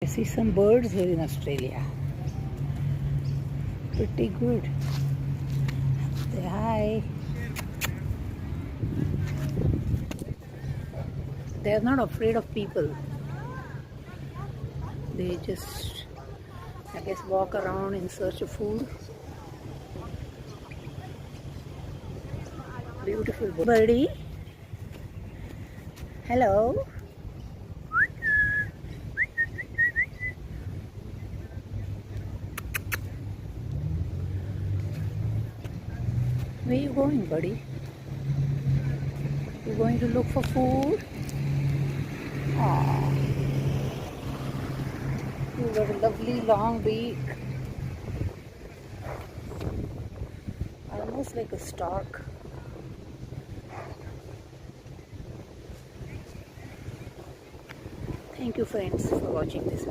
I see some birds here in Australia. Pretty good. Say hi. They are not afraid of people. They just, I guess, walk around in search of food. Beautiful birdie. Hello. Where are you going, buddy? You going to look for food? Aww. You got a lovely long beak. Almost like a stork. Thank you friends for watching this.